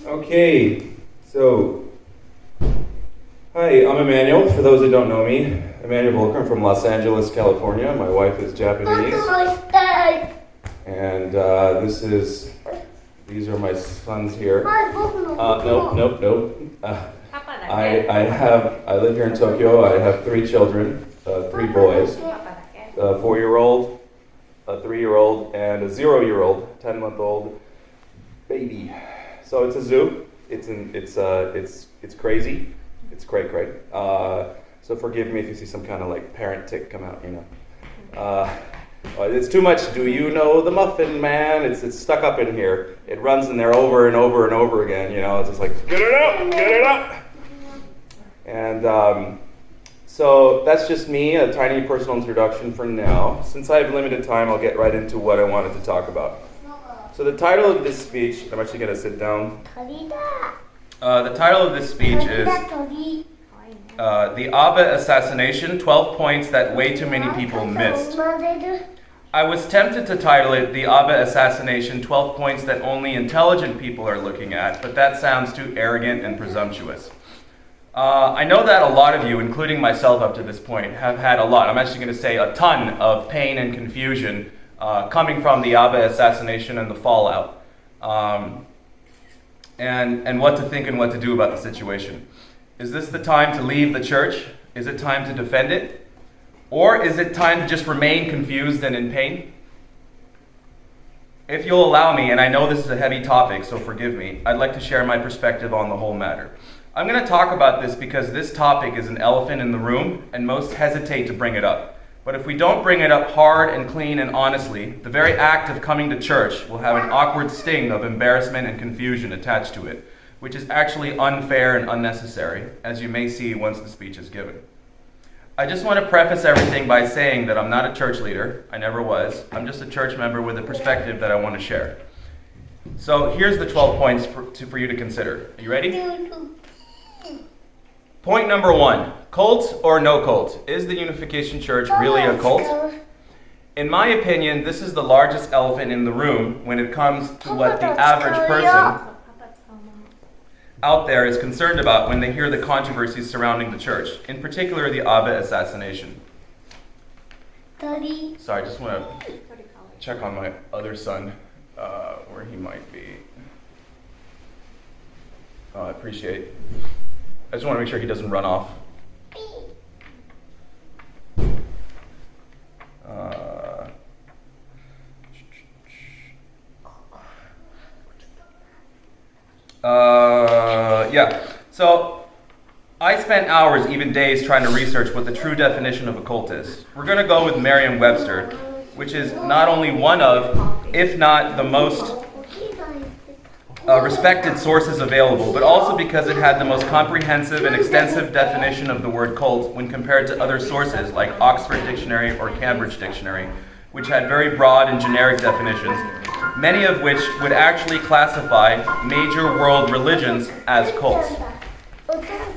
Okay, so, hi, I'm Emanuel. For those that don't know me, Emanuel Voelker. I'm from Los Angeles, California. My wife is Japanese. And these are my sons here. Nope. I live here in Tokyo. I have 3 children, 3 boys, a 4-year-old, a 3-year-old, and a 0-year-old, 10-month-old baby. So it's a zoo. It's crazy. It's cray. So forgive me if you see some kind of like parent tick come out. It's too much. Do you know the Muffin Man? It's stuck up in here. It runs in there over and over and over again. It's just like get it out. And so that's just me. A tiny personal introduction for now. Since I have limited time, I'll get right into what I wanted to talk about. So the title of this speech, I'm actually going to sit down. The title of this speech is The Abe Assassination, 12 Points That Way Too Many People Missed. I was tempted to title it The Abe Assassination, 12 Points That Only Intelligent People Are Looking At, but that sounds too arrogant and presumptuous. I know that a lot of you, including myself up to this point, have had a lot, I'm actually going to say a ton of pain and confusion coming from the Abe assassination and the fallout, and what to think and what to do about the situation. Is this the time to leave the church? Is it time to defend it? Or is it time to just remain confused and in pain? If you'll allow me, and I know this is a heavy topic, so forgive me, I'd like to share my perspective on the whole matter. I'm going to talk about this because this topic is an elephant in the room, and most hesitate to bring it up. But if we don't bring it up hard and clean and honestly, the very act of coming to church will have an awkward sting of embarrassment and confusion attached to it, which is actually unfair and unnecessary, as you may see once the speech is given. I just want to preface everything by saying that I'm not a church leader. I never was. I'm just a church member with a perspective that I want to share. So here's the 12 points for you to consider. Are you ready? Point number 1, cult or no cult? Is the Unification Church really a cult? In my opinion, this is the largest elephant in the room when it comes to what the average person out there is concerned about when they hear the controversies surrounding the church, in particular the Abe assassination. Sorry, I just want to check on my other son, where he might be. I appreciate. I just want to make sure he doesn't run off. So I spent hours, even days, trying to research what the true definition of a cult is. We're going to go with Merriam-Webster, which is not only one of, if not the most respected sources available, but also because it had the most comprehensive and extensive definition of the word cult when compared to other sources like Oxford Dictionary or Cambridge Dictionary, which had very broad and generic definitions, many of which would actually classify major world religions as cults.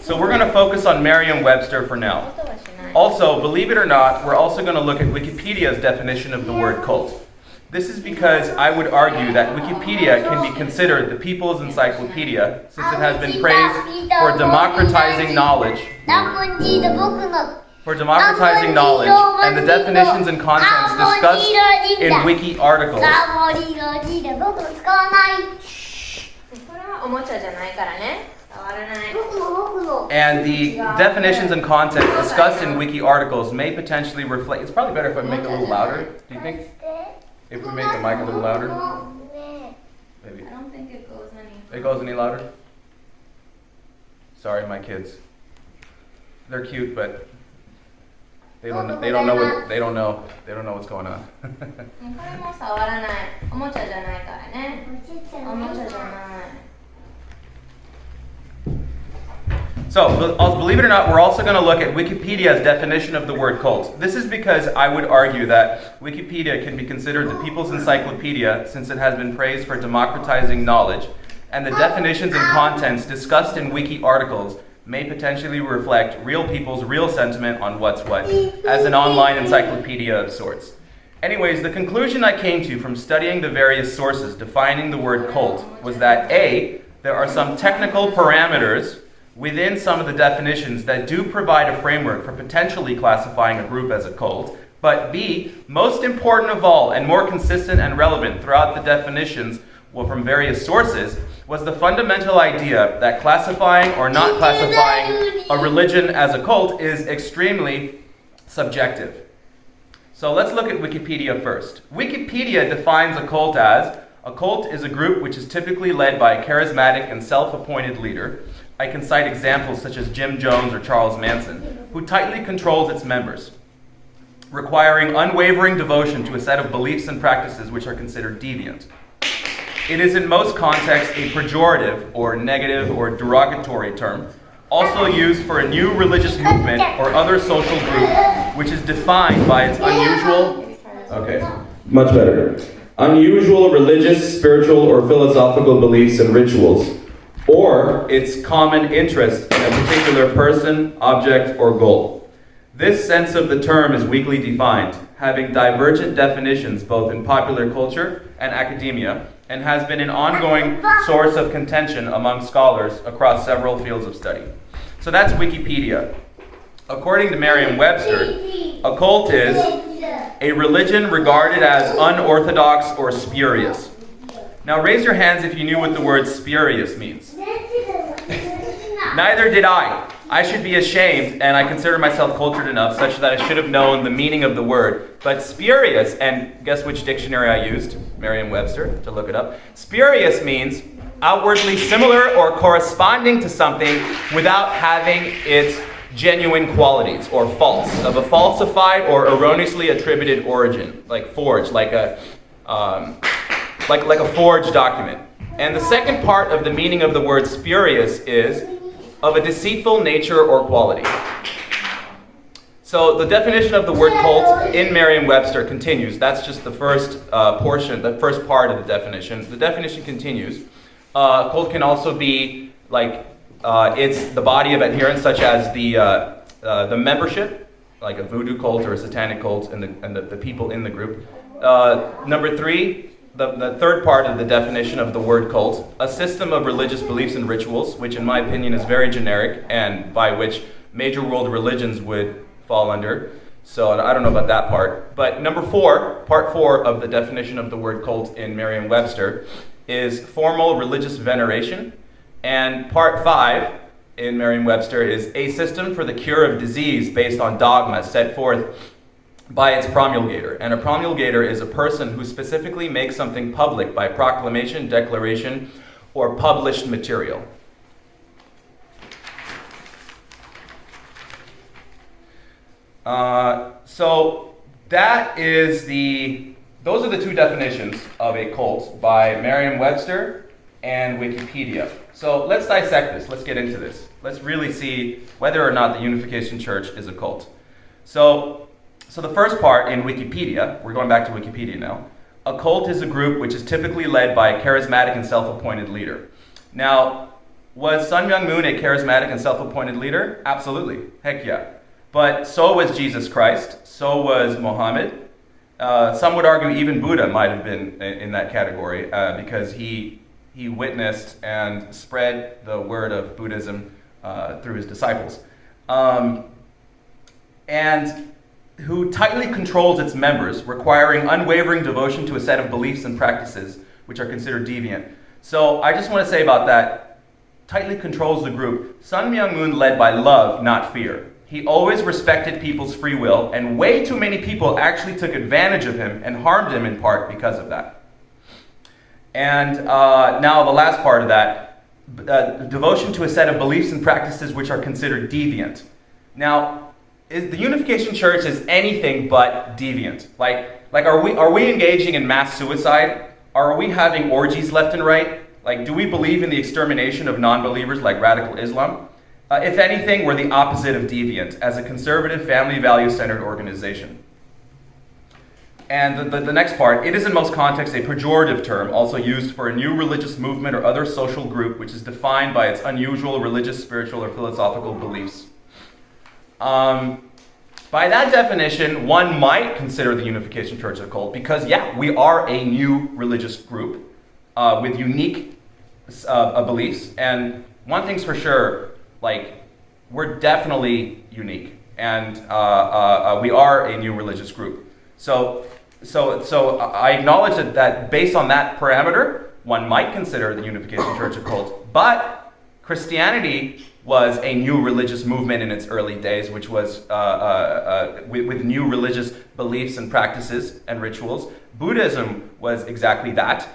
So we're going to focus on Merriam-Webster for now. Also, believe it or not, we're also going to look at Wikipedia's definition of the word cult. This is because I would argue that Wikipedia can be considered the people's encyclopedia since it has been praised for democratizing knowledge. And the definitions and contents discussed in Wiki articles. And the definitions and contents discussed in Wiki articles may potentially reflect. It's probably better if I make it a little louder. Do you think? If we make the mic a little louder? Maybe. I don't think it goes any. It goes any louder? Sorry, my kids. They're cute, but they don't know what's going on. So, believe it or not, we're also going to look at Wikipedia's definition of the word cult. This is because I would argue that Wikipedia can be considered the people's encyclopedia since it has been praised for democratizing knowledge, and the definitions and contents discussed in Wiki articles may potentially reflect real people's real sentiment on what's what, as an online encyclopedia of sorts. Anyways, the conclusion I came to from studying the various sources defining the word cult was that A, there are some technical parameters within some of the definitions that do provide a framework for potentially classifying a group as a cult. But B, most important of all, and more consistent and relevant throughout the definitions from various sources, was the fundamental idea that classifying or not classifying a religion as a cult is extremely subjective. So let's look at Wikipedia first. Wikipedia defines a cult as, a cult is a group which is typically led by a charismatic and self-appointed leader. I can cite examples such as Jim Jones or Charles Manson, who tightly controls its members, requiring unwavering devotion to a set of beliefs and practices which are considered deviant. It is in most contexts a pejorative or negative or derogatory term, also used for a new religious movement or other social group which is defined by its unusual religious, spiritual, or philosophical beliefs and rituals, or its common interest in a particular person, object, or goal. This sense of the term is weakly defined, having divergent definitions both in popular culture and academia, and has been an ongoing source of contention among scholars across several fields of study. So that's Wikipedia. According to Merriam-Webster, a cult is a religion regarded as unorthodox or spurious. Now raise your hands if you knew what the word spurious means. Neither did I. I should be ashamed, and I consider myself cultured enough such that I should have known the meaning of the word. But spurious, and guess which dictionary I used? Merriam-Webster, to look it up. Spurious means outwardly similar or corresponding to something without having its genuine qualities, or false, of a falsified or erroneously attributed origin, like forged, like a forged document. And the second part of the meaning of the word spurious is of a deceitful nature or quality. So the definition of the word cult in Merriam-Webster continues. That's just the first portion, the first part of the definition. The definition continues. Cult can also be like it's the body of adherents, such as the membership, like a voodoo cult or a satanic cult, and the people in the group. Number three, the third part of the definition of the word cult, a system of religious beliefs and rituals, which in my opinion is very generic, and by which major world religions would fall under. So I don't know about that part. But number four, part four of the definition of the word cult in Merriam-Webster is formal religious veneration. And part five in Merriam-Webster is a system for the cure of disease based on dogma set forth by its promulgator. And a promulgator is a person who specifically makes something public by proclamation, declaration, or published material. So that is those are the two definitions of a cult by Merriam-Webster and Wikipedia. So let's dissect this. Let's get into this. Let's really see whether or not the Unification Church is a cult. So the first part in Wikipedia, we're going back to Wikipedia now. A cult is a group which is typically led by a charismatic and self-appointed leader. Now, was Sun Myung Moon a charismatic and self-appointed leader? Absolutely. Heck yeah. But so was Jesus Christ. So was Muhammad. Some would argue even Buddha might have been in that category because he witnessed and spread the word of Buddhism through his disciples. And who tightly controls its members, requiring unwavering devotion to a set of beliefs and practices which are considered deviant. So I just want to say about that, tightly controls the group. Sun Myung Moon led by love, not fear. He always respected people's free will, and way too many people actually took advantage of him and harmed him in part because of that. And now the last part of that, devotion to a set of beliefs and practices which are considered deviant. Now, the Unification Church is anything but deviant. Like are we engaging in mass suicide? Are we having orgies left and right? Like, do we believe in the extermination of non-believers like radical Islam? If anything, we're the opposite of deviant as a conservative, family value-centered organization. And the next part, it is in most contexts a pejorative term, also used for a new religious movement or other social group which is defined by its unusual religious, spiritual, or philosophical beliefs. By that definition, one might consider the Unification Church a cult because, yeah, we are a new religious group with unique beliefs. And one thing's for sure, like, we're definitely unique, and we are a new religious group. So I acknowledge that based on that parameter, one might consider the Unification Church a cult, but Christianity was a new religious movement in its early days, which was with new religious beliefs and practices and rituals. Buddhism was exactly that.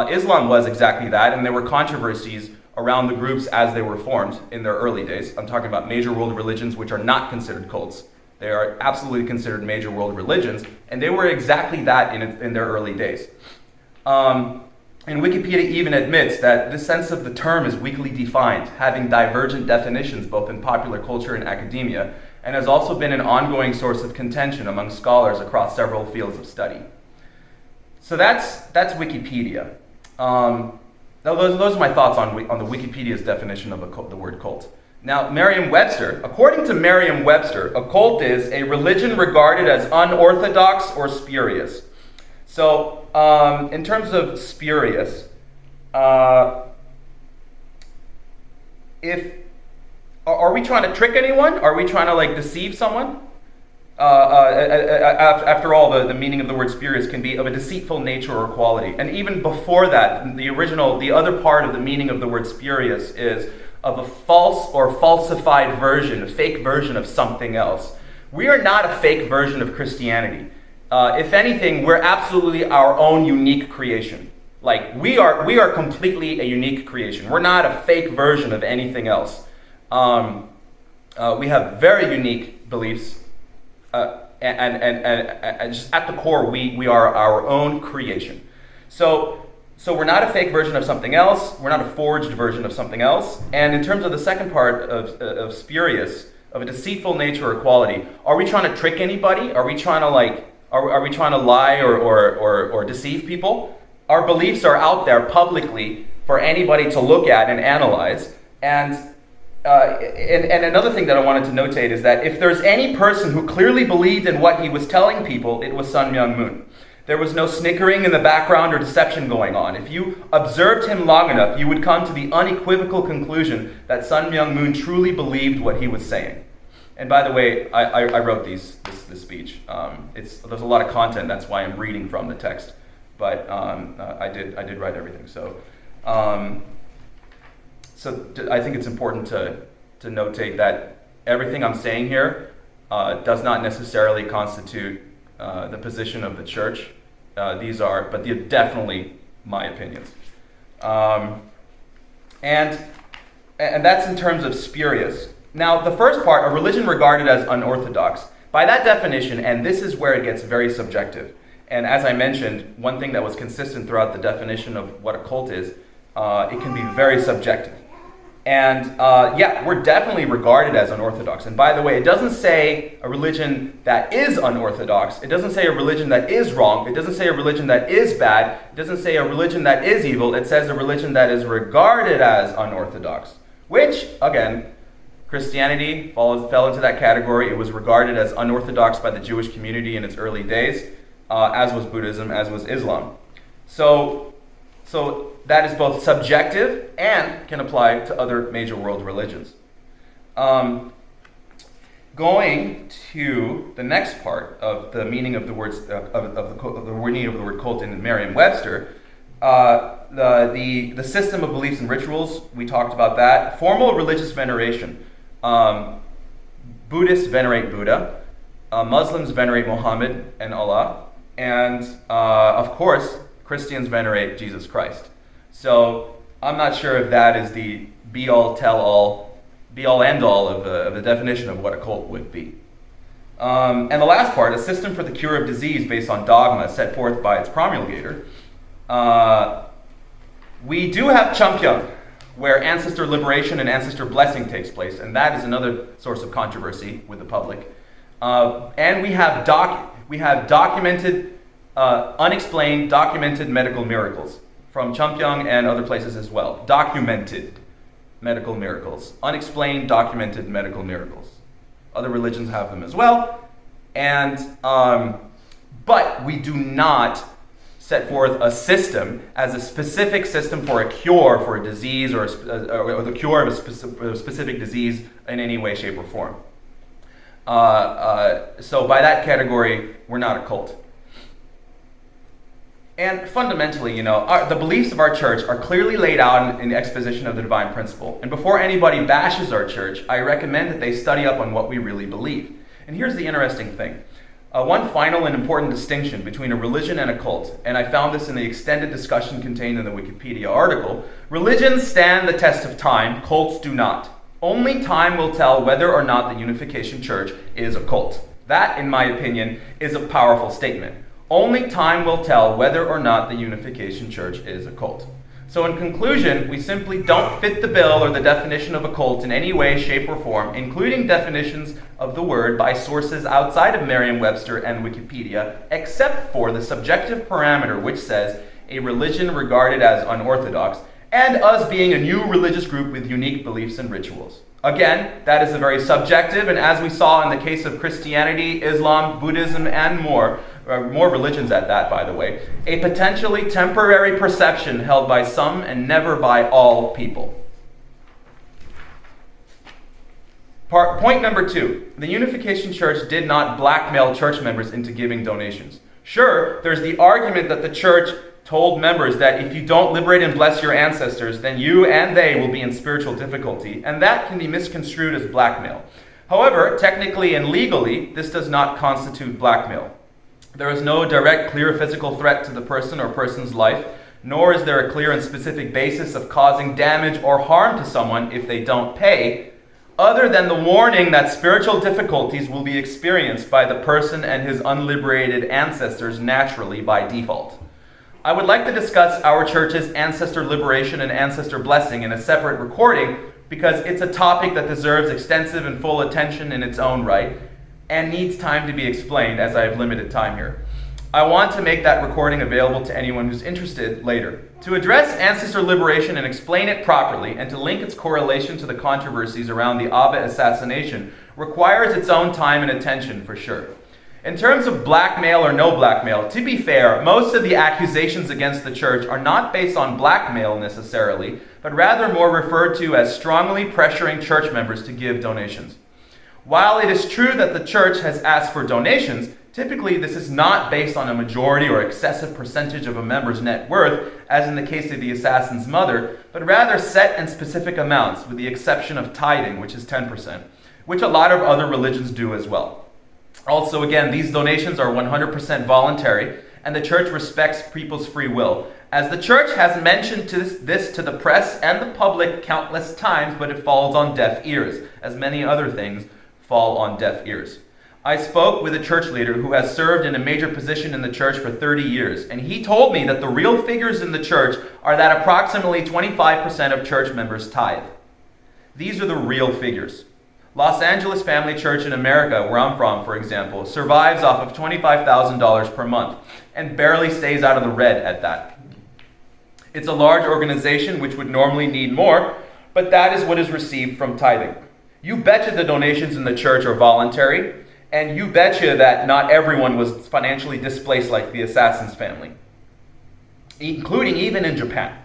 Islam was exactly that, and there were controversies around the groups as they were formed in their early days. I'm talking about major world religions, which are not considered cults. They are absolutely considered major world religions, and they were exactly that in their early days. And Wikipedia even admits that this sense of the term is weakly defined, having divergent definitions both in popular culture and academia, and has also been an ongoing source of contention among scholars across several fields of study. So that's Wikipedia. Now those are my thoughts on the Wikipedia's definition of the word cult. Now, Merriam-Webster, according to Merriam-Webster, a cult is a religion regarded as unorthodox or spurious. So, in terms of spurious, are we trying to trick anyone? Are we trying to deceive someone? After all, the meaning of the word spurious can be of a deceitful nature or quality. And even before that, the other part of the meaning of the word spurious is of a false or falsified version, a fake version of something else. We are not a fake version of Christianity. If anything, we're absolutely our own unique creation. Like, we are completely a unique creation. We're not a fake version of anything else. We have very unique beliefs, and just at the core, we are our own creation. So we're not a fake version of something else. We're not a forged version of something else. And in terms of the second part of spurious, of a deceitful nature or quality, are we trying to trick anybody? Are we trying to Are we trying to lie or deceive people? Our beliefs are out there publicly for anybody to look at and analyze. And another thing that I wanted to notate is that if there's any person who clearly believed in what he was telling people, it was Sun Myung Moon. There was no snickering in the background or deception going on. If you observed him long enough, you would come to the unequivocal conclusion that Sun Myung Moon truly believed what he was saying. And by the way, I wrote this speech. There's a lot of content. That's why I'm reading from the text. But I did write everything. So I think it's important to notate that everything I'm saying here does not necessarily constitute the position of the church. These are definitely my opinions. And that's in terms of spurious. Now, the first part, a religion regarded as unorthodox. By that definition, and this is where it gets very subjective. And as I mentioned, one thing that was consistent throughout the definition of what a cult is, it can be very subjective. And we're definitely regarded as unorthodox. And by the way, it doesn't say a religion that is unorthodox. It doesn't say a religion that is wrong. It doesn't say a religion that is bad. It doesn't say a religion that is evil. It says a religion that is regarded as unorthodox, which, again, Christianity fell into that category. It was regarded as unorthodox by the Jewish community in its early days, as was Buddhism, as was Islam. So that is both subjective and can apply to other major world religions. Going to the next part of the meaning of the words of the meaning of the word cult in Merriam-Webster, the system of beliefs and rituals, we talked about that. Formal religious veneration. Buddhists venerate Buddha, Muslims venerate Muhammad and Allah, and of course, Christians venerate Jesus Christ. So I'm not sure if that is the be-all, tell-all, be-all, end-all of the definition of what a cult would be. And the last part, a system for the cure of disease based on dogma set forth by its promulgator. We do have Champyeong, where ancestor liberation and ancestor blessing takes place, and that is another source of controversy with the public. And we have documented, unexplained, documented medical miracles from Champyeong and other places as well. Documented medical miracles, unexplained, documented medical miracles. Other religions have them as well, and but we do not set forth a system as a specific system for a cure for a disease or the cure of a specific disease in any way, shape, or form. So by that category, we're not a cult. And fundamentally, the beliefs of our church are clearly laid out in the exposition of the divine principle. And before anybody bashes our church, I recommend that they study up on what we really believe. And here's the interesting thing. One final and important distinction between a religion and a cult, and I found this in the extended discussion contained in the Wikipedia article. Religions stand the test of time, cults do not. Only time will tell whether or not the Unification Church is a cult. That, in my opinion, is a powerful statement. Only time will tell whether or not the Unification Church is a cult. So in conclusion, we simply don't fit the bill or the definition of a cult in any way, shape, or form, including definitions of the word by sources outside of Merriam-Webster and Wikipedia, except for the subjective parameter which says a religion regarded as unorthodox, and us being a new religious group with unique beliefs and rituals. Again, that is a very subjective, and as we saw in the case of Christianity, Islam, Buddhism, and more religions at that, by the way, a potentially temporary perception held by some and never by all people. Point number 2, the Unification Church did not blackmail church members into giving donations. Sure, there's the argument that the church told members that if you don't liberate and bless your ancestors, then you and they will be in spiritual difficulty, and that can be misconstrued as blackmail. However, technically and legally, this does not constitute blackmail. There is no direct, clear physical threat to the person or person's life, nor is there a clear and specific basis of causing damage or harm to someone if they don't pay, other than the warning that spiritual difficulties will be experienced by the person and his unliberated ancestors naturally by default. I would like to discuss our church's ancestor liberation and ancestor blessing in a separate recording because it's a topic that deserves extensive and full attention in its own right and needs time to be explained as I have limited time here. I want to make that recording available to anyone who's interested later. To address ancestor liberation and explain it properly and to link its correlation to the controversies around the Abe assassination requires its own time and attention for sure. In terms of blackmail or no blackmail, to be fair, most of the accusations against the church are not based on blackmail necessarily, but rather more referred to as strongly pressuring church members to give donations. While it is true that the church has asked for donations, typically this is not based on a majority or excessive percentage of a member's net worth, as in the case of the assassin's mother, but rather set and specific amounts, with the exception of tithing, which is 10%, which a lot of other religions do as well. Also, again, these donations are 100% voluntary, and the church respects people's free will. As the church has mentioned this to the press and the public countless times, but it falls on deaf ears, as many other things fall on deaf ears. I spoke with a church leader who has served in a major position in the church for 30 years, and he told me that the real figures in the church are that approximately 25% of church members tithe. These are the real figures. Los Angeles Family Church in America, where I'm from, for example, survives off of $25,000 per month and barely stays out of the red at that. It's a large organization which would normally need more, but that is what is received from tithing. You betcha the donations in the church are voluntary, and you betcha that not everyone was financially displaced like the assassin's family, including even in Japan.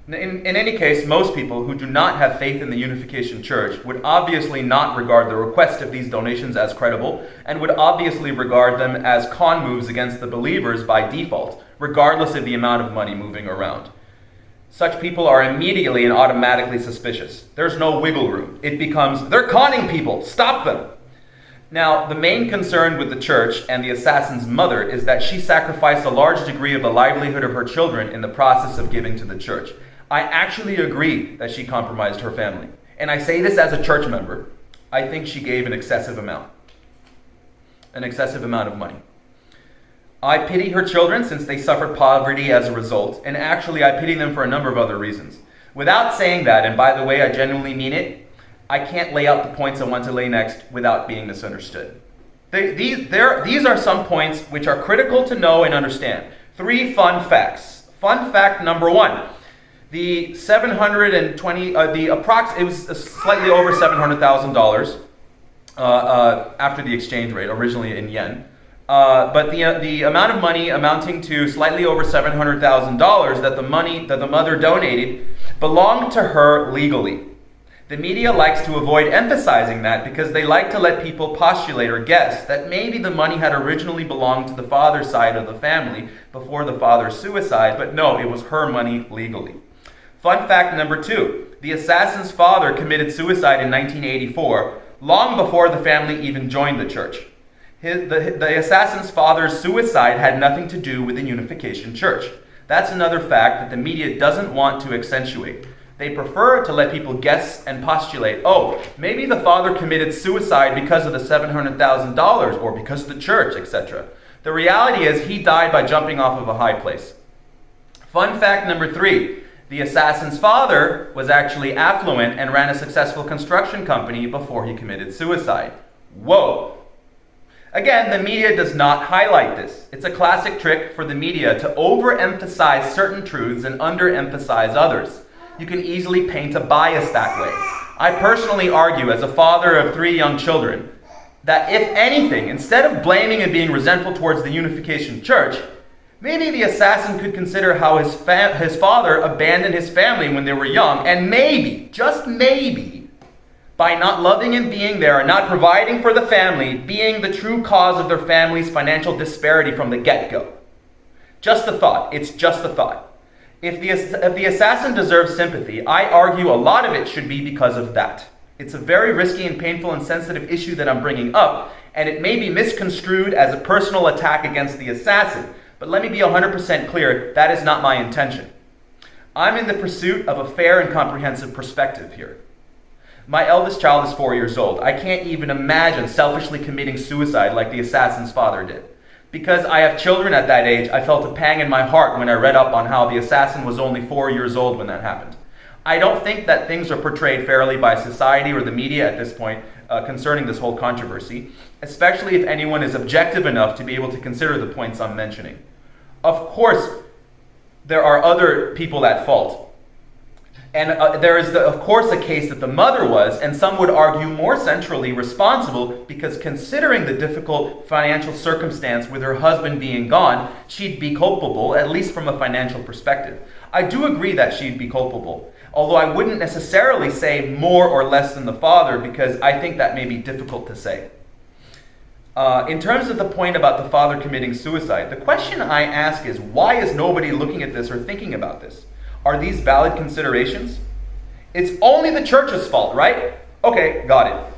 In any case, most people who do not have faith in the Unification Church would obviously not regard the request of these donations as credible and would obviously regard them as con moves against the believers by default, regardless of the amount of money moving around. Such people are immediately and automatically suspicious. There's no wiggle room. It becomes, they're conning people, stop them. Now, the main concern with the church and the assassin's mother is that she sacrificed a large degree of the livelihood of her children in the process of giving to the church. I actually agree that she compromised her family. And I say this as a church member. I think she gave an excessive amount of money. I pity her children since they suffered poverty as a result, and actually I pity them for a number of other reasons. Without saying that, and by the way, I genuinely mean it, I can't lay out the points I want to lay next without being misunderstood. These are some points which are critical to know and understand. 3 fun facts. Fun fact number 1. The $720, it was slightly over $700,000 after the exchange rate, originally in yen, But the amount of money amounting to slightly over $700,000 that the mother donated belonged to her legally. The media likes to avoid emphasizing that because they like to let people postulate or guess that maybe the money had originally belonged to the father's side of the family before the father's suicide, but no, it was her money legally. Fun fact number 2, the assassin's father committed suicide in 1984, long before the family even joined the church. The assassin's father's suicide had nothing to do with the Unification Church. That's another fact that the media doesn't want to accentuate. They prefer to let people guess and postulate, oh, maybe the father committed suicide because of the $700,000 or because of the church, etc. The reality is he died by jumping off of a high place. Fun fact number 3, the assassin's father was actually affluent and ran a successful construction company before he committed suicide. Whoa! Again, the media does not highlight this. It's a classic trick for the media to overemphasize certain truths and underemphasize others. You can easily paint a bias that way. I personally argue, as a father of 3 young children, that if anything, instead of blaming and being resentful towards the Unification Church, maybe the assassin could consider how his father abandoned his family when they were young, and maybe, just maybe, by not loving and being there and not providing for the family, being the true cause of their family's financial disparity from the get-go. Just a thought. It's just a thought. If the assassin deserves sympathy, I argue a lot of it should be because of that. It's a very risky and painful and sensitive issue that I'm bringing up, and it may be misconstrued as a personal attack against the assassin. But let me be 100% clear, that is not my intention. I'm in the pursuit of a fair and comprehensive perspective here. My eldest child is 4 years old. I can't even imagine selfishly committing suicide like the assassin's father did. Because I have children at that age, I felt a pang in my heart when I read up on how the assassin was only 4 years old when that happened. I don't think that things are portrayed fairly by society or the media at this point concerning this whole controversy, especially if anyone is objective enough to be able to consider the points I'm mentioning. Of course, there are other people at fault. And there is, of course, a case that the mother was, and some would argue more centrally responsible, because considering the difficult financial circumstance with her husband being gone, she'd be culpable, at least from a financial perspective. I do agree that she'd be culpable, although I wouldn't necessarily say more or less than the father, because I think that may be difficult to say. In terms of the point about the father committing suicide, the question I ask is, why is nobody looking at this or thinking about this? Are these valid considerations? It's only the church's fault, right? Okay, got it.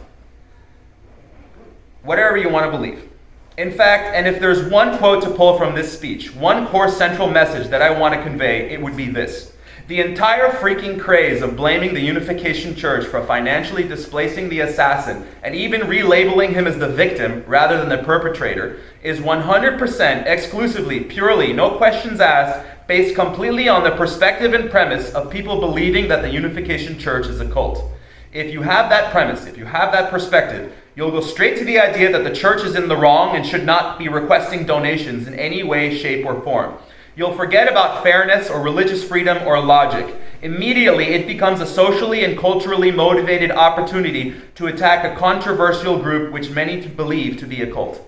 Whatever you want to believe. In fact, and if there's one quote to pull from this speech, one core central message that I want to convey, it would be this. The entire freaking craze of blaming the Unification Church for financially displacing the assassin and even relabeling him as the victim rather than the perpetrator is 100% exclusively, purely, no questions asked, based completely on the perspective and premise of people believing that the Unification Church is a cult. If you have that premise, if you have that perspective, you'll go straight to the idea that the church is in the wrong and should not be requesting donations in any way, shape, or form. You'll forget about fairness or religious freedom or logic. Immediately, it becomes a socially and culturally motivated opportunity to attack a controversial group which many believe to be a cult.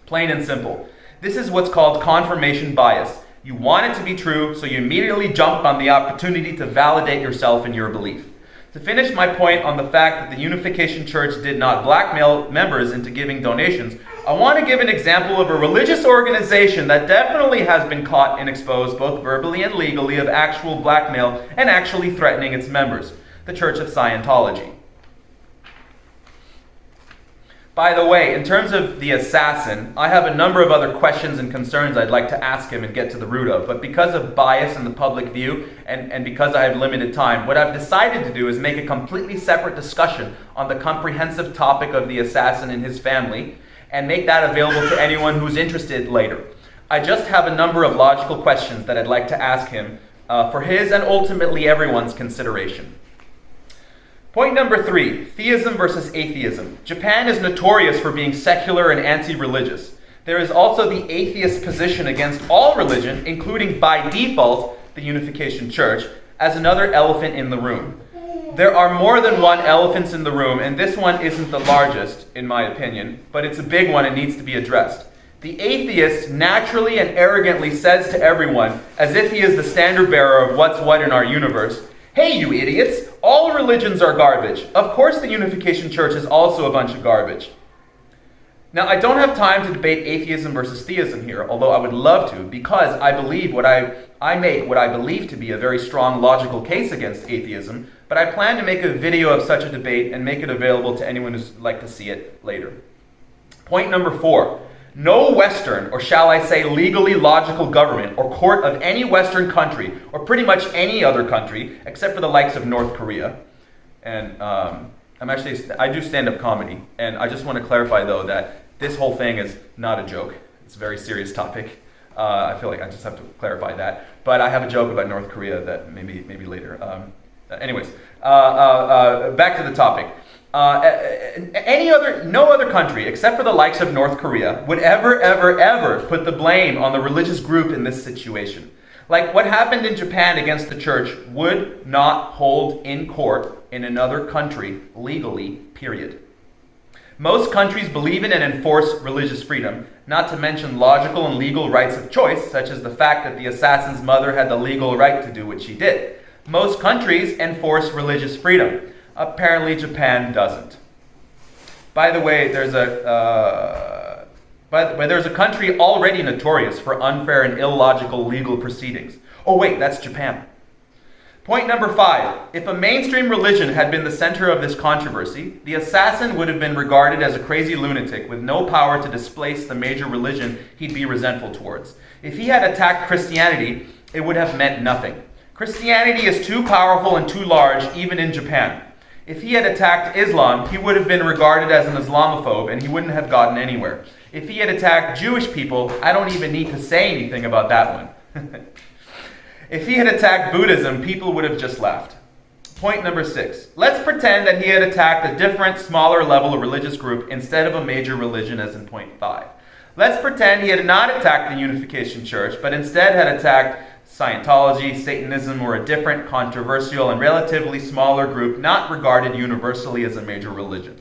Plain and simple. This is what's called confirmation bias. You want it to be true, so you immediately jump on the opportunity to validate yourself in your belief. To finish my point on the fact that the Unification Church did not blackmail members into giving donations, I want to give an example of a religious organization that definitely has been caught and exposed, both verbally and legally, of actual blackmail and actually threatening its members, the Church of Scientology. By the way, in terms of the assassin, I have a number of other questions and concerns I'd like to ask him and get to the root of, but because of bias in the public view and because I have limited time, what I've decided to do is make a completely separate discussion on the comprehensive topic of the assassin and his family, and make that available to anyone who's interested later. I just have a number of logical questions that I'd like to ask him for his and ultimately everyone's consideration. Point number 3, theism versus atheism. Japan is notorious for being secular and anti-religious. There is also the atheist position against all religion, including by default the Unification Church, as another elephant in the room. There are more than one elephants in the room, and this one isn't the largest, in my opinion, but it's a big one and needs to be addressed. The atheist naturally and arrogantly says to everyone, as if he is the standard bearer of what's what in our universe, "Hey, you idiots, all religions are garbage. Of course the Unification Church is also a bunch of garbage." Now, I don't have time to debate atheism versus theism here, although I would love to, because I believe I make what I believe to be a very strong logical case against atheism, but I plan to make a video of such a debate and make it available to anyone who'd like to see it later. Point number 4. No Western, or shall I say legally logical government or court of any Western country, or pretty much any other country, except for the likes of North Korea, and I do stand-up comedy, and I just want to clarify though that this whole thing is not a joke. It's a very serious topic. I feel like I just have to clarify that. But I have a joke about North Korea that maybe later. Back to the topic. No other country, except for the likes of North Korea, would ever put the blame on the religious group in this situation. Like what happened in Japan against the church would not hold in court in another country legally, period. Most countries believe in and enforce religious freedom, not to mention logical and legal rights of choice, such as the fact that the assassin's mother had the legal right to do what she did. Most countries enforce religious freedom. Apparently Japan doesn't. By the way, there's a country already notorious for unfair and illogical legal proceedings. Oh wait, that's Japan. Point number 5. If a mainstream religion had been the center of this controversy, the assassin would have been regarded as a crazy lunatic with no power to displace the major religion he'd be resentful towards. If he had attacked Christianity, it would have meant nothing. Christianity is too powerful and too large, even in Japan. If he had attacked Islam, he would have been regarded as an Islamophobe and he wouldn't have gotten anywhere. If he had attacked Jewish people, I don't even need to say anything about that one. If he had attacked Buddhism, people would have just laughed. Point number 6. Let's pretend that he had attacked a different, smaller level of religious group instead of a major religion as in point 5. Let's pretend he had not attacked the Unification Church, but instead had attacked Scientology, Satanism, or a different, controversial, and relatively smaller group not regarded universally as a major religion.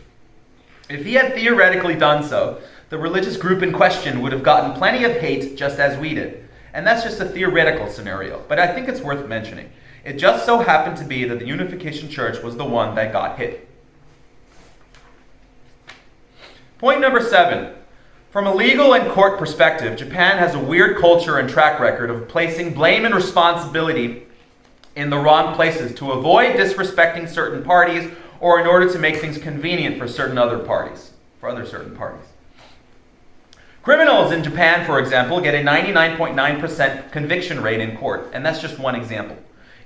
If he had theoretically done so, the religious group in question would have gotten plenty of hate just as we did. And that's just a theoretical scenario, but I think it's worth mentioning. It just so happened to be that the Unification Church was the one that got hit. Point number 7. From a legal and court perspective, Japan has a weird culture and track record of placing blame and responsibility in the wrong places to avoid disrespecting certain parties or in order to make things convenient for other certain parties. Criminals in Japan, for example, get a 99.9% conviction rate in court, and that's just one example.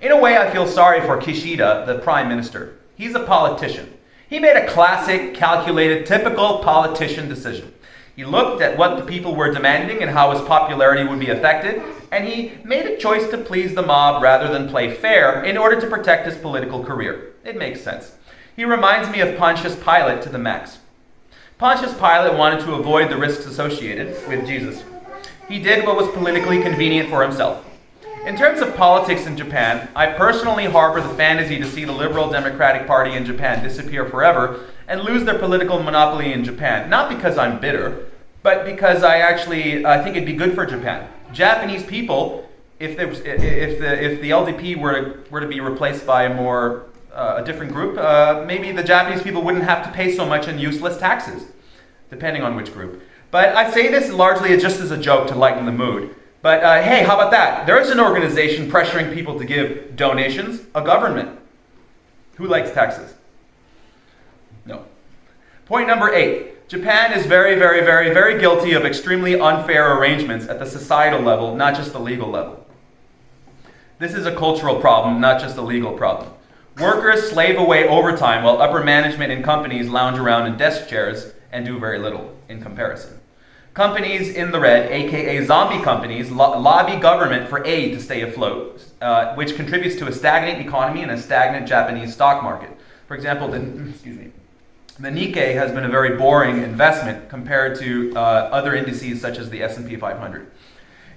In a way, I feel sorry for Kishida, the prime minister. He's a politician. He made a classic, calculated, typical politician decision. He looked at what the people were demanding and how his popularity would be affected, and he made a choice to please the mob rather than play fair in order to protect his political career. It makes sense. He reminds me of Pontius Pilate to the max. Pontius Pilate wanted to avoid the risks associated with Jesus. He did what was politically convenient for himself. In terms of politics in Japan, I personally harbor the fantasy to see the Liberal Democratic Party in Japan disappear forever and lose their political monopoly in Japan. Not because I'm bitter, but because I think it'd be good for Japan. Japanese people, if the LDP were to be replaced by a different group, maybe the Japanese people wouldn't have to pay so much in useless taxes, depending on which group. But I say this largely just as a joke to lighten the mood. But hey, how about that? There is an organization pressuring people to give donations, a government. Who likes taxes? No. Point number 8. Japan is very, very, very, very guilty of extremely unfair arrangements at the societal level, not just the legal level. This is a cultural problem, not just a legal problem. Workers slave away overtime while upper management in companies lounge around in desk chairs and do very little in comparison. Companies in the red, aka zombie companies, lobby government for aid to stay afloat, which contributes to a stagnant economy and a stagnant Japanese stock market. For example, the Nikkei has been a very boring investment compared to other indices such as the S&P 500.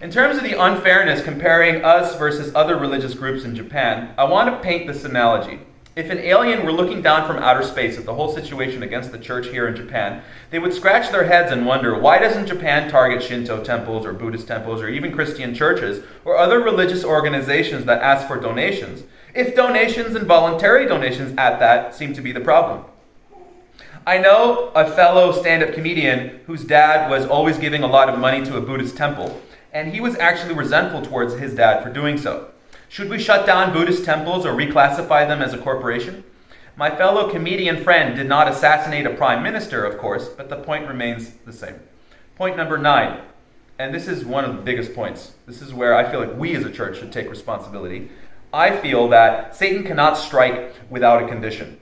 In terms of the unfairness comparing us versus other religious groups in Japan, I want to paint this analogy. If an alien were looking down from outer space at the whole situation against the church here in Japan, they would scratch their heads and wonder, why doesn't Japan target Shinto temples or Buddhist temples or even Christian churches or other religious organizations that ask for donations, if donations and voluntary donations at that seem to be the problem? I know a fellow stand-up comedian whose dad was always giving a lot of money to a Buddhist temple, and he was actually resentful towards his dad for doing so. Should we shut down Buddhist temples or reclassify them as a corporation? My fellow comedian friend did not assassinate a prime minister, of course, but the point remains the same. Point number 9, and this is one of the biggest points. This is where I feel like we as a church should take responsibility. I feel that Satan cannot strike without a condition.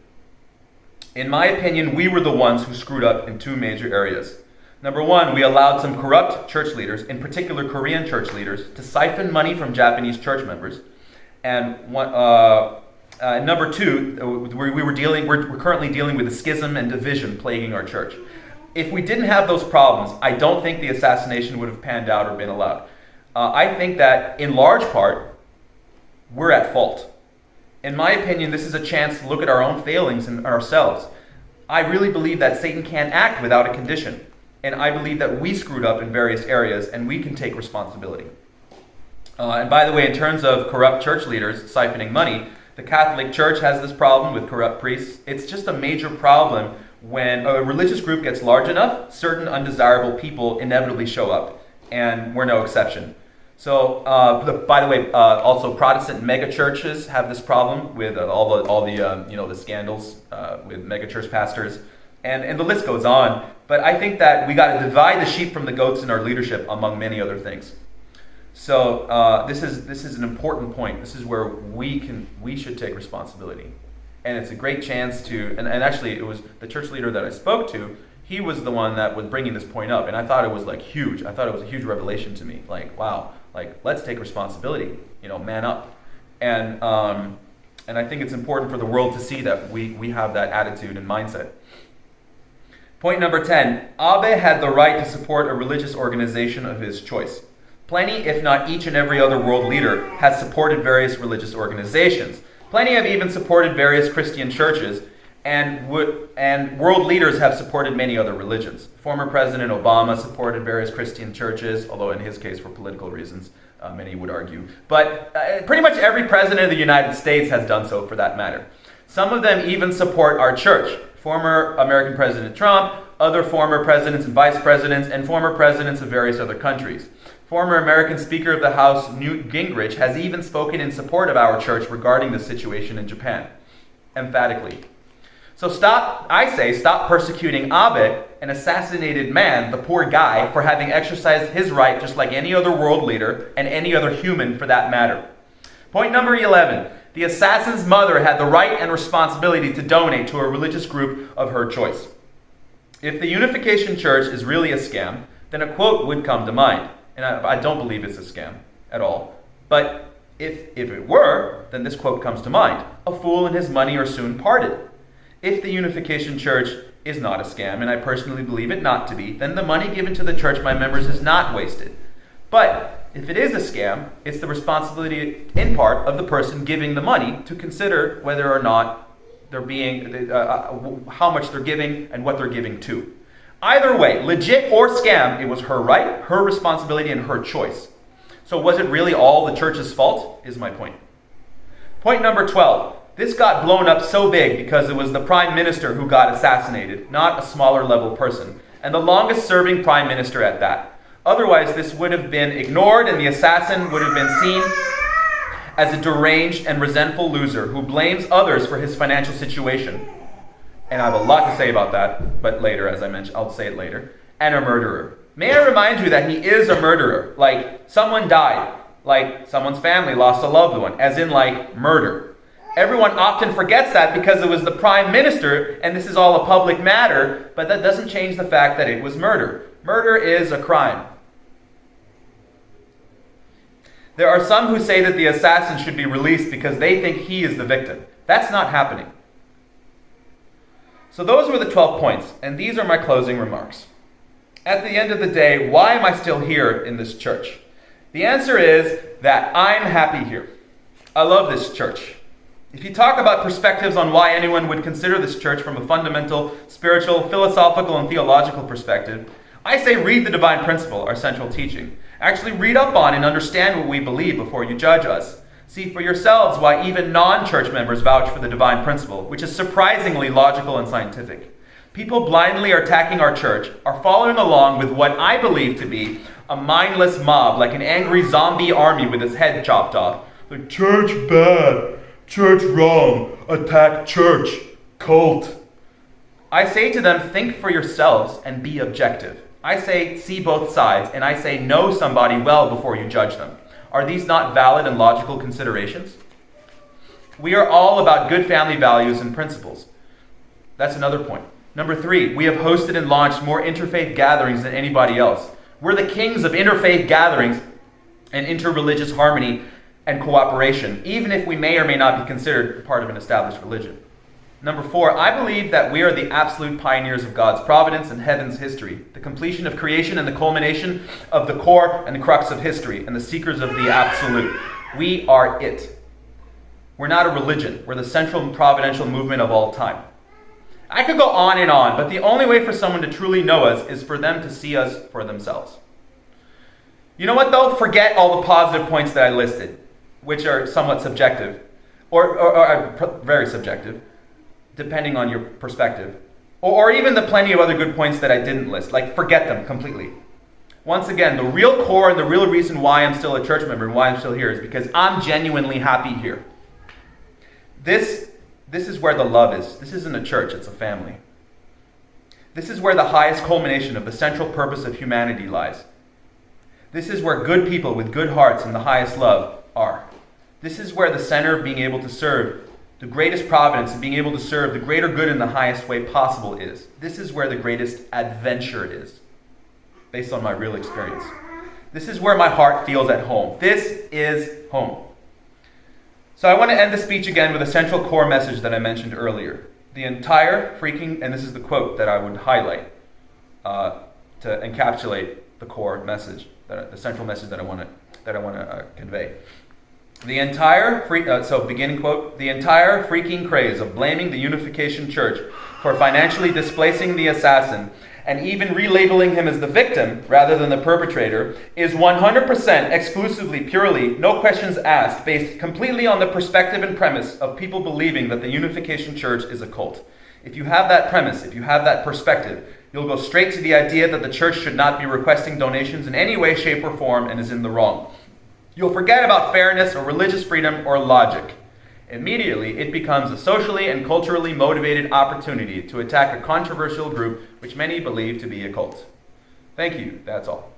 In my opinion, we were the ones who screwed up in 2 major areas. Number 1, we allowed some corrupt church leaders, in particular Korean church leaders, to siphon money from Japanese church members. And number 2, we're currently dealing with a schism and division plaguing our church. If we didn't have those problems, I don't think the assassination would have panned out or been allowed. I think that, in large part, we're at fault. In my opinion, this is a chance to look at our own failings and ourselves. I really believe that Satan can't act without a condition. And I believe that we screwed up in various areas and we can take responsibility. And by the way, in terms of corrupt church leaders siphoning money, the Catholic Church has this problem with corrupt priests. It's just a major problem when a religious group gets large enough, certain undesirable people inevitably show up, and we're no exception. So, by the way, also Protestant megachurches have this problem with all the scandals with megachurch pastors, and the list goes on. But I think that we got to divide the sheep from the goats in our leadership, among many other things. So this is an important point. This is where we should take responsibility, and it's a great chance to. And actually, it was the church leader that I spoke to. He was the one that was bringing this point up, and I thought it was like huge. I thought it was a huge revelation to me. Like, wow, like let's take responsibility. Man up. And I think it's important for the world to see that we have that attitude and mindset. Point number 10. Abe had the right to support a religious organization of his choice. Plenty, if not each and every other world leader, has supported various religious organizations. Plenty have even supported various Christian churches, and world leaders have supported many other religions. Former President Obama supported various Christian churches, although in his case for political reasons, many would argue. But pretty much every president of the United States has done so, for that matter. Some of them even support our church. Former American President Trump, other former presidents and vice presidents, and former presidents of various other countries. Former American Speaker of the House Newt Gingrich has even spoken in support of our church regarding the situation in Japan, emphatically. So stop persecuting Abe, an assassinated man, the poor guy, for having exercised his right just like any other world leader and any other human for that matter. Point number 11. The assassin's mother had the right and responsibility to donate to a religious group of her choice. If the Unification Church is really a scam, then a quote would come to mind. And I don't believe it's a scam at all. But if it were, then this quote comes to mind. A fool and his money are soon parted. If the Unification Church is not a scam, and I personally believe it not to be, then the money given to the church by members is not wasted. But if it is a scam, it's the responsibility, in part, of the person giving the money to consider whether or not they're being, how much they're giving and what they're giving to. Either way, legit or scam, it was her right, her responsibility, and her choice. So was it really all the church's fault, is my point. Point number 12. This got blown up so big because it was the prime minister who got assassinated, not a smaller level person, and the longest serving prime minister at that. Otherwise, this would have been ignored and the assassin would have been seen as a deranged and resentful loser who blames others for his financial situation. And I have a lot to say about that, but later, as I mentioned, I'll say it later. And a murderer. May I remind you that he is a murderer. Like, someone died. Like, someone's family lost a loved one. As in, like, murder. Everyone often forgets that because it was the prime minister, and this is all a public matter, but that doesn't change the fact that it was murder. Murder is a crime. There are some who say that the assassin should be released because they think he is the victim. That's not happening. So those were the 12 points, and these are my closing remarks. At the end of the day, why am I still here in this church? The answer is that I'm happy here. I love this church. If you talk about perspectives on why anyone would consider this church from a fundamental, spiritual, philosophical, and theological perspective, I say read the divine principle, our central teaching. Actually read up on and understand what we believe before you judge us. See for yourselves why even non-church members vouch for the divine principle, which is surprisingly logical and scientific. People blindly attacking our church are following along with what I believe to be a mindless mob, like an angry zombie army with its head chopped off. The church bad, church wrong, attack church, cult. I say to them, think for yourselves and be objective. I say, see both sides, and I say, know somebody well before you judge them. Are these not valid and logical considerations? We are all about good family values and principles. That's another point. Number 3, we have hosted and launched more interfaith gatherings than anybody else. We're the kings of interfaith gatherings and interreligious harmony and cooperation, even if we may or may not be considered part of an established religion. Number 4, I believe that we are the absolute pioneers of God's providence and heaven's history, the completion of creation and the culmination of the core and the crux of history, and the seekers of the absolute. We are it. We're not a religion. We're the central and providential movement of all time. I could go on and on, but the only way for someone to truly know us is for them to see us for themselves. You know what though? Forget all the positive points that I listed, which are somewhat subjective, or very subjective, depending on your perspective, or even the plenty of other good points that I didn't list. Like, forget them completely. Once again, the real core and the real reason why I'm still a church member and why I'm still here is because I'm genuinely happy here. This is where the love is. This isn't a church, it's a family. This is where the highest culmination of the central purpose of humanity lies. This is where good people with good hearts and the highest love are. This is where the center of being able to serve the greatest providence and being able to serve the greater good in the highest way possible is. This is where the greatest adventure is, based on my real experience. This is where my heart feels at home. This is home. So I want to end the speech again with a central core message that I mentioned earlier. The entire freaking, and this is the quote that I would highlight to encapsulate the core message, the central message that I want to convey. The entire beginning quote, the entire freaking craze of blaming the Unification Church for financially displacing the assassin and even relabeling him as the victim rather than the perpetrator is 100% exclusively, purely, no questions asked, based completely on the perspective and premise of people believing that the Unification Church is a cult. If you have that premise, if you have that perspective, you'll go straight to the idea that the church should not be requesting donations in any way, shape, or form and is in the wrong. You'll forget about fairness or religious freedom or logic. Immediately, it becomes a socially and culturally motivated opportunity to attack a controversial group which many believe to be a cult. Thank you. That's all.